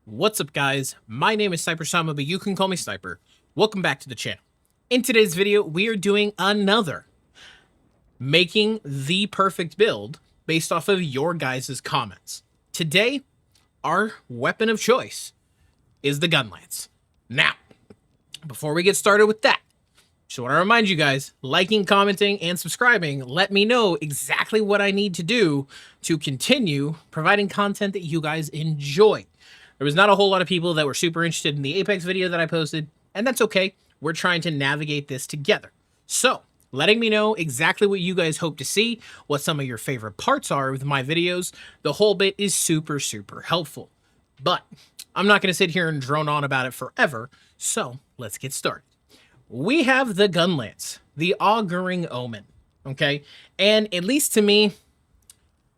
What's up, guys? My name is SnyperSama, but you can call me Sniper. Welcome back to the channel. In today's video, we are doing another making the perfect build based off of your guys' comments. Today, our weapon of choice is the Gunlance. Now, before we get started with that, just want to remind you guys, liking, commenting, and subscribing let me know exactly what I need to do to continue providing content that you guys enjoy. There was not a whole lot of people that were super interested in the Apex video that I posted, and that's okay. We're trying to navigate this together. So, letting me know exactly what you guys hope to see, what some of your favorite parts are with my videos, the whole bit is super, super helpful. But I'm not going to sit here and drone on about it forever, so let's get started. We have the Gunlance, the Auguring Omen, okay? And at least to me,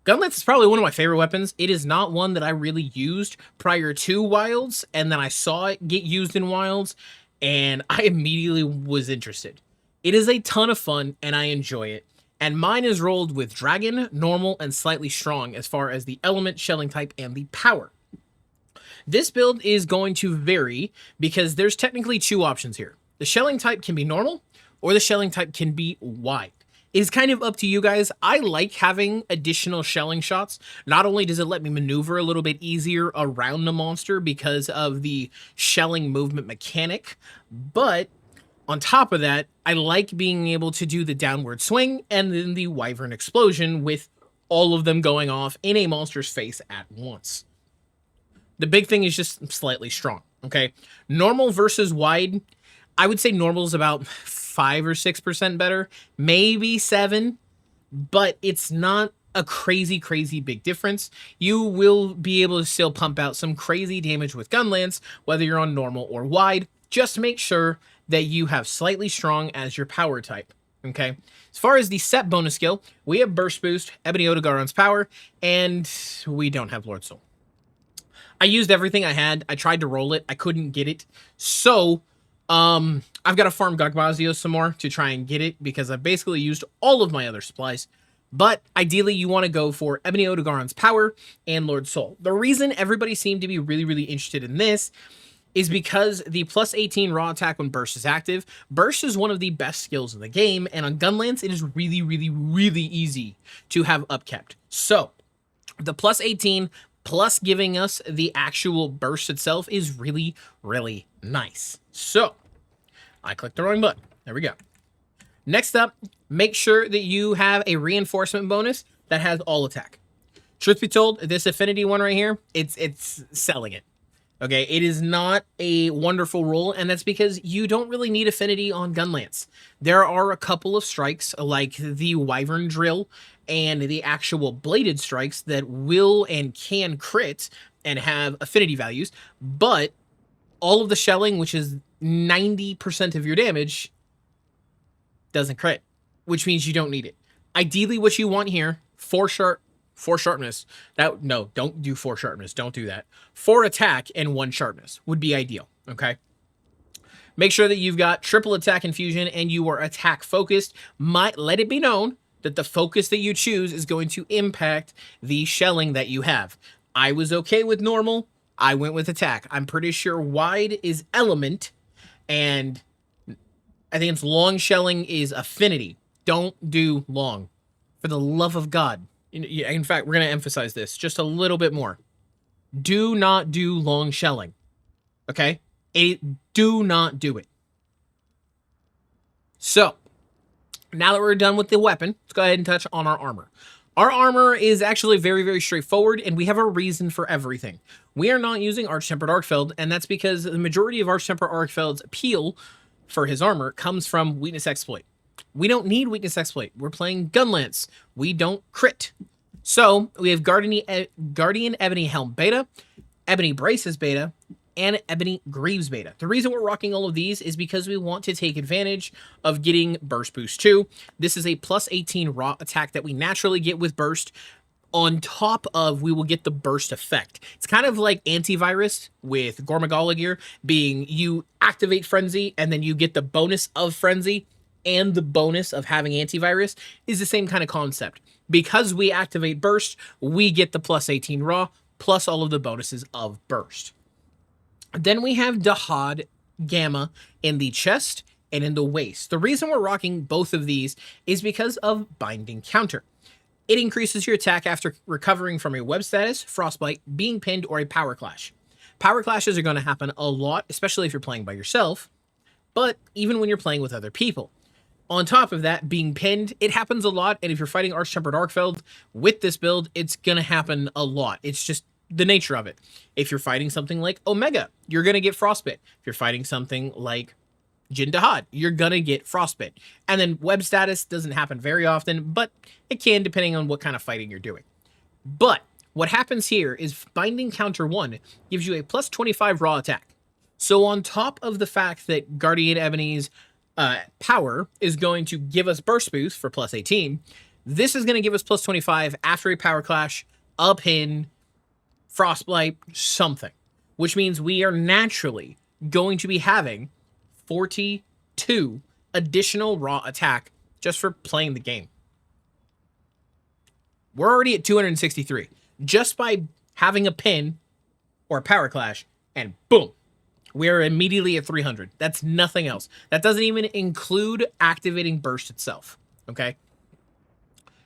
Gunlance is probably one of my favorite weapons. It is not one that I really used prior to Wilds, and then I saw it get used in Wilds, and I immediately was interested. It is a ton of fun, and I enjoy it. And mine is rolled with Dragon, Normal, and Slightly Strong as far as the element, shelling type, and the power. This build is going to vary because there's technically two options here. The shelling type can be normal, or the shelling type can be wide. It's kind of up to you guys. I like having additional shelling shots. Not only does it let me maneuver a little bit easier around the monster because of the shelling movement mechanic, but on top of that, I like being able to do the downward swing and then the wyvern explosion with all of them going off in a monster's face at once. The big thing is just slightly strong, okay? Normal versus wide, I would say normal is about 5 or 6% better, maybe 7, but it's not a crazy big difference. You will be able to still pump out some crazy damage with Gunlance, whether you're on normal or wide. Just make sure that you have Slightly Strong as your power type, okay? As far as the set bonus skill, we have Burst Boost, Ebony Odogaron's Power, and we don't have Lord Soul. I used everything I had. I tried to roll it. I couldn't get it. So, I've got to farm Gagbazio some more to try and get it because I've basically used all of my other supplies. But ideally, you want to go for Ebony Odogaron's Power and Lord Soul. The reason everybody seemed to be really interested in this is because the plus 18 raw attack when Burst is active. Burst is one of the best skills in the game, and on Gunlance, it is really easy to have upkept. So, the plus 18 plus giving us the actual burst itself is really nice. So, I clicked the wrong button. There we go. Next up, make sure that you have a reinforcement bonus that has all attack. Truth be told, this affinity one right here, it's selling it. Okay, it is not a wonderful roll, and that's because you don't really need affinity on Gunlance. There are a couple of strikes, like the Wyvern Drill and the actual bladed strikes that will and can crit and have affinity values, but all of the shelling, which is 90% of your damage, doesn't crit, which means you don't need it. Ideally, what you want here, 4 sharpness. No, don't do 4 sharpness. Don't do that. 4 attack and 1 sharpness would be ideal, okay? Make sure that you've got triple attack infusion and you are attack focused. Let it be known that the focus that you choose is going to impact the shelling that you have. I was okay with normal. I went with attack. I'm pretty sure wide is element, and I think it's long shelling is affinity. Don't do long. For the love of God. In fact, we're going to emphasize this just a little bit more. Do not do long shelling. Okay? Do not do it. So, now that we're done with the weapon, let's go ahead and touch on our armor. Our armor is actually very straightforward, and we have a reason for everything. We are not using Arch-Tempered Arkfeld, and that's because the majority of Arch-Tempered Arkfeld's appeal for his armor comes from Weakness Exploit. We don't need Weakness Exploit. We're playing Gunlance. We don't crit. So, we have Guardian Ebony Helm Beta, Ebony Braces Beta, and Ebony Greaves Beta. The reason we're rocking all of these is because we want to take advantage of getting Burst Boost 2. This is a plus 18 raw attack that we naturally get with Burst. On top of, we will get the Burst effect. It's kind of like Antivirus with Gormagala gear, being you activate Frenzy, and then you get the bonus of Frenzy, and the bonus of having Antivirus is the same kind of concept. Because we activate Burst, we get the plus 18 raw, plus all of the bonuses of Burst. Then we have Dahad Gamma in the chest and in the waist. The reason we're rocking both of these is because of Binding Counter. It increases your attack after recovering from a web status, frostbite, being pinned, or a power clash. Power clashes are going to happen a lot, especially if you're playing by yourself, but even when you're playing with other people. On top of that, being pinned, it happens a lot, and if you're fighting Arch-Tempered Arkfeld with this build, it's going to happen a lot. It's just the nature of it. If you're fighting something like Omega, you're going to get frostbit. If you're fighting something like Jin Dahad, you're going to get frostbit. And then web status doesn't happen very often, but it can depending on what kind of fighting you're doing. But what happens here is Binding Counter 1 gives you a plus 25 raw attack. So on top of the fact that Guardian Ebony's power is going to give us burst boost for plus 18, this is going to give us plus 25 after a power clash, a pin, frostbite, something. Which means we are naturally going to be having 42 additional raw attack just for playing the game. We're already at 263 just by having a pin or a power clash, and boom, we're immediately at 300. That's nothing else. That doesn't even include activating burst itself, okay?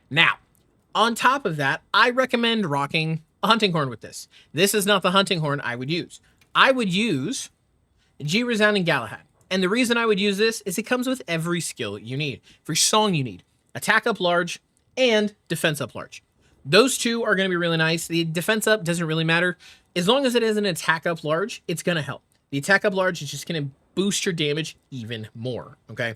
Now, on top of that, I recommend rocking a hunting horn with this. This is not the hunting horn I would use. I would use G-Resounding Galahad. And the reason I would use this is it comes with every skill you need, every song you need. Attack up large and defense up large. Those two are going to be really nice. The defense up doesn't really matter. As long as it is an attack up large, it's going to help. The attack up large is just going to boost your damage even more, okay?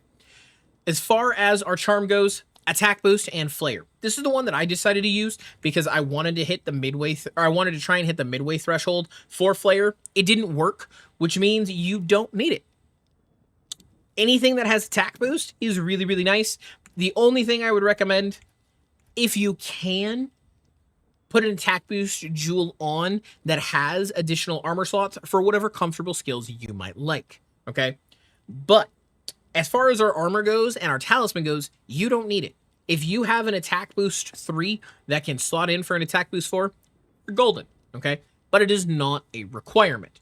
As far as our charm goes, attack boost and flare. This is the one that I decided to use because I wanted to hit the midway, or I wanted to try and hit the midway threshold for flare. It didn't work, which means you don't need it. Anything that has attack boost is really, really nice. The only thing I would recommend, if you can, put an attack boost jewel on that has additional armor slots for whatever comfortable skills you might like, okay? But as far as our armor goes and our talisman goes, you don't need it. If you have an attack boost 3 that can slot in for an attack boost 4, you're golden, okay? But it is not a requirement.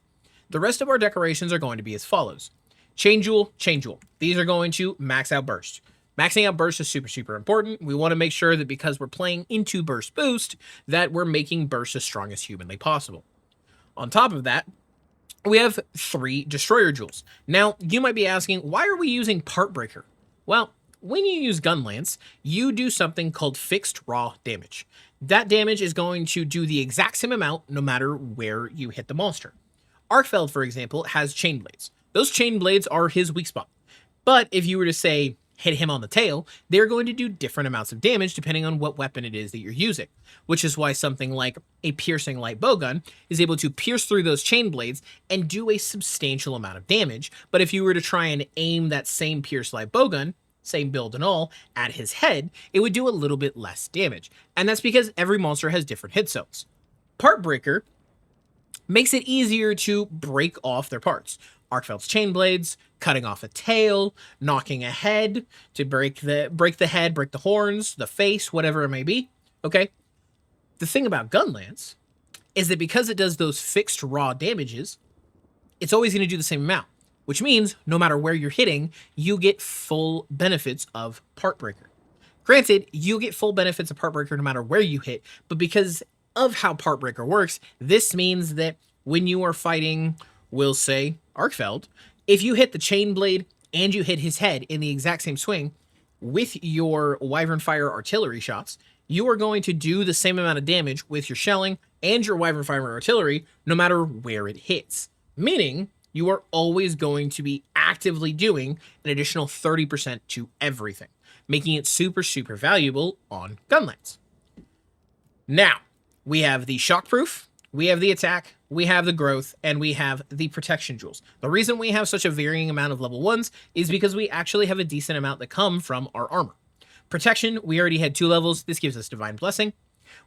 The rest of our decorations are going to be as follows. Chain Jewel, Chain Jewel. These are going to max out burst. Maxing out burst is super, super important. We want to make sure that because we're playing into burst boost, that we're making burst as strong as humanly possible. On top of that, we have 3 Destroyer Jewels. Now, you might be asking, why are we using Part Breaker? Well, when you use Gunlance, you do something called fixed raw damage. That damage is going to do the exact same amount no matter where you hit the monster. Arkfeld, for example, has Chain Blades. Those Chain Blades are his weak spot. But if you were to say, hit him on the tail, they're going to do different amounts of damage depending on what weapon it is that you're using, which is why something like a piercing light bowgun is able to pierce through those chain blades and do a substantial amount of damage. But if you were to try and aim that same pierce light bowgun, same build and all, at his head, it would do a little bit less damage. And that's because every monster has different hit zones. Part Breaker makes it easier to break off their parts. Arkfeld's chain blades, cutting off a tail, knocking a head to break the head, break the horns, the face, whatever it may be. Okay. The thing about Gunlance is that because it does those fixed raw damages, it's always going to do the same amount, which means no matter where you're hitting, you get full benefits of Part Breaker. Granted, you get full benefits of Part Breaker no matter where you hit, but because of how Part Breaker works, this means that when you are fighting, we'll say, Arkfeld, if you hit the chain blade and you hit his head in the exact same swing with your Wyvern Fire artillery shots, you are going to do the same amount of damage with your shelling and your Wyvern Fire artillery no matter where it hits. Meaning, you are always going to be actively doing an additional 30% to everything, making it super, super valuable on Gunlance. Now, we have the Shockproof, we have the attack, we have the growth, and we have the protection jewels. The reason we have such a varying amount of level 1s is because we actually have a decent amount that come from our armor. Protection, we already had 2 levels. This gives us Divine Blessing.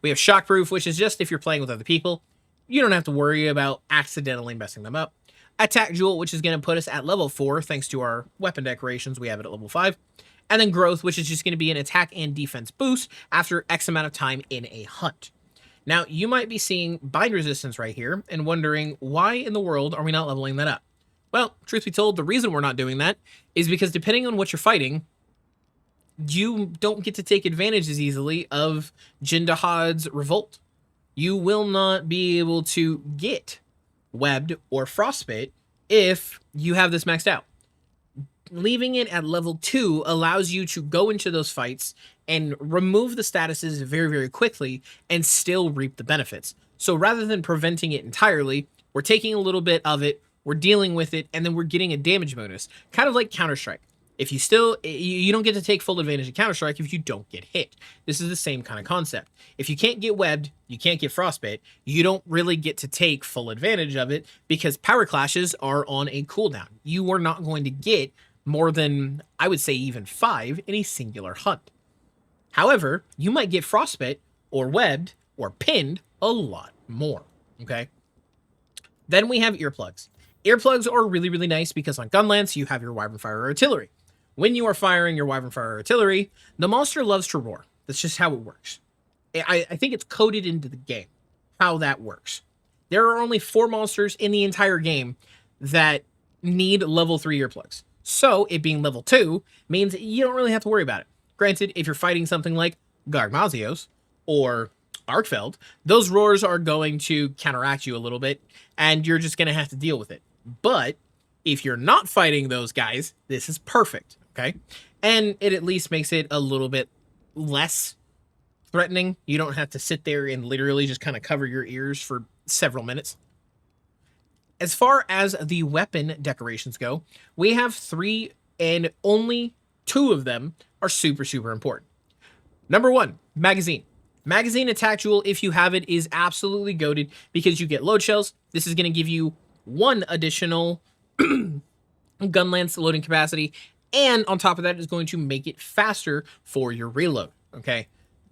We have Shockproof, which is just if you're playing with other people, you don't have to worry about accidentally messing them up. Attack Jewel, which is going to put us at level 4, thanks to our weapon decorations. We have it at level 5. And then Growth, which is just going to be an attack and defense boost after X amount of time in a hunt. Now, you might be seeing bind resistance right here and wondering, why in the world are we not leveling that up? Well, truth be told, the reason we're not doing that is because depending on what you're fighting, you don't get to take advantage as easily of Jindahad's Revolt. You will not be able to get Webbed or Frostbite if you have this maxed out. Leaving it at level 2 allows you to go into those fights and remove the statuses very, very quickly and still reap the benefits. So rather than preventing it entirely, we're taking a little bit of it, we're dealing with it, and then we're getting a damage bonus. Kind of like Counter-Strike. If you don't get to take full advantage of Counter-Strike if you don't get hit. This is the same kind of concept. If you can't get webbed, you can't get frostbite, you don't really get to take full advantage of it because power clashes are on a cooldown. You are not going to get more than, I would say, even 5 in a singular hunt. However, you might get frostbite or webbed or pinned a lot more, okay? Then we have earplugs. Earplugs are really, really nice because on Gunlance, you have your Wyvern Fire Artillery. When you are firing your Wyvern Fire Artillery, the monster loves to roar. That's just how it works. I think it's coded into the game, how that works. There are only 4 monsters in the entire game that need level 3 earplugs. So, it being level 2 means you don't really have to worry about it. Granted, if you're fighting something like Gargmazios or Arkfeld, those roars are going to counteract you a little bit, and you're just going to have to deal with it. But if you're not fighting those guys, this is perfect, okay? And it at least makes it a little bit less threatening. You don't have to sit there and literally just kind of cover your ears for several minutes. As far as the weapon decorations go, we have 3, and only 2 of them are super, super important. Number 1, magazine. Magazine attack jewel, if you have it, is absolutely goated because you get load shells. This is going to give you 1 additional Gunlance loading capacity, and on top of that is going to make it faster for your reload, okay?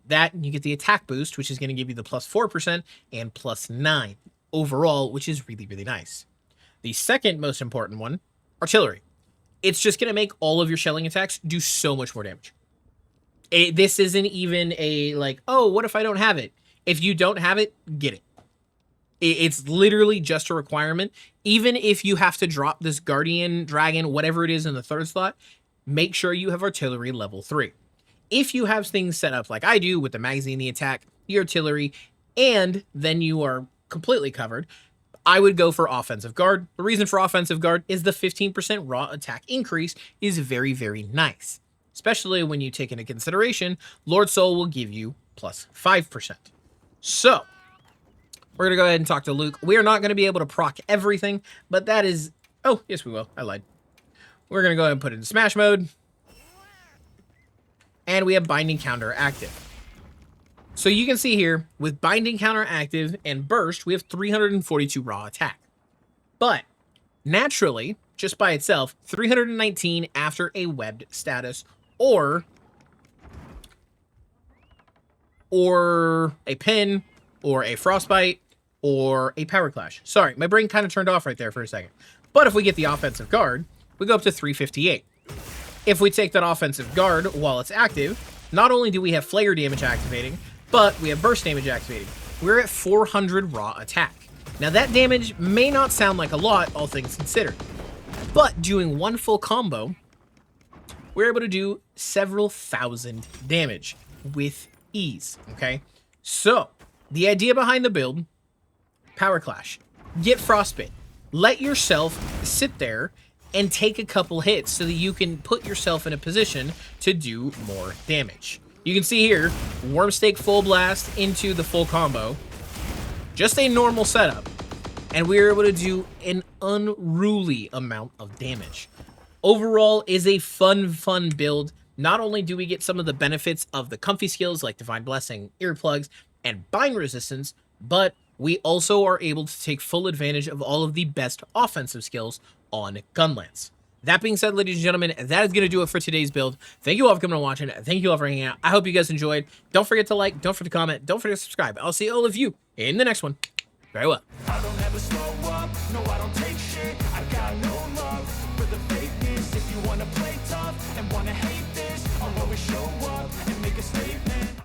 That, you get the attack boost, which is going to give you the plus 4% and plus 9 overall, which is really, really nice. The second most important one, artillery. It's just going to make all of your shelling attacks do so much more damage. This isn't even a, like, oh, what if I don't have it? If you don't have it, get it. It's literally just a requirement. Even if you have to drop this Guardian, Dragon, whatever it is in the 3rd slot, make sure you have artillery level 3. If you have things set up like I do with the magazine, the attack, the artillery, and then you are completely covered, I would go for offensive guard. The reason for offensive guard is the 15% raw attack increase is very, very nice. Especially when you take into consideration, Lord Soul will give you plus 5%. So, we're going to go ahead and talk to Luke. We are not going to be able to proc everything, but that is... Oh, yes we will. I lied. We're going to go ahead and put it in smash mode. And we have Binding Counter active. So you can see here, with Binding Counter active and Burst, we have 342 raw attack. But, naturally, just by itself, 319 after a webbed status, or a pin, or a frostbite, or a power clash. Sorry, my brain kind of turned off right there for a second. But if we get the offensive guard, we go up to 358. If we take that offensive guard while it's active, not only do we have flare damage activating, but we have burst damage activating. We're at 400 raw attack. Now that damage may not sound like a lot, all things considered, but doing 1 full combo, we're able to do several thousand damage with ease, okay? So, the idea behind the build, power clash, get frostbite, let yourself sit there and take a couple hits so that you can put yourself in a position to do more damage. You can see here, Wormstake full blast into the full combo, just a normal setup, and we were able to do an unruly amount of damage. Overall is a fun build. Not only do we get some of the benefits of the comfy skills like Divine Blessing, Earplugs, and Bind Resistance, but we also are able to take full advantage of all of the best offensive skills on Gunlance. That being said, ladies and gentlemen, that is going to do it for today's build. Thank you all for coming and watching. Thank you all for hanging out. I hope you guys enjoyed. Don't forget to like, don't forget to comment, don't forget to subscribe. I'll see all of you in the next one. Very well.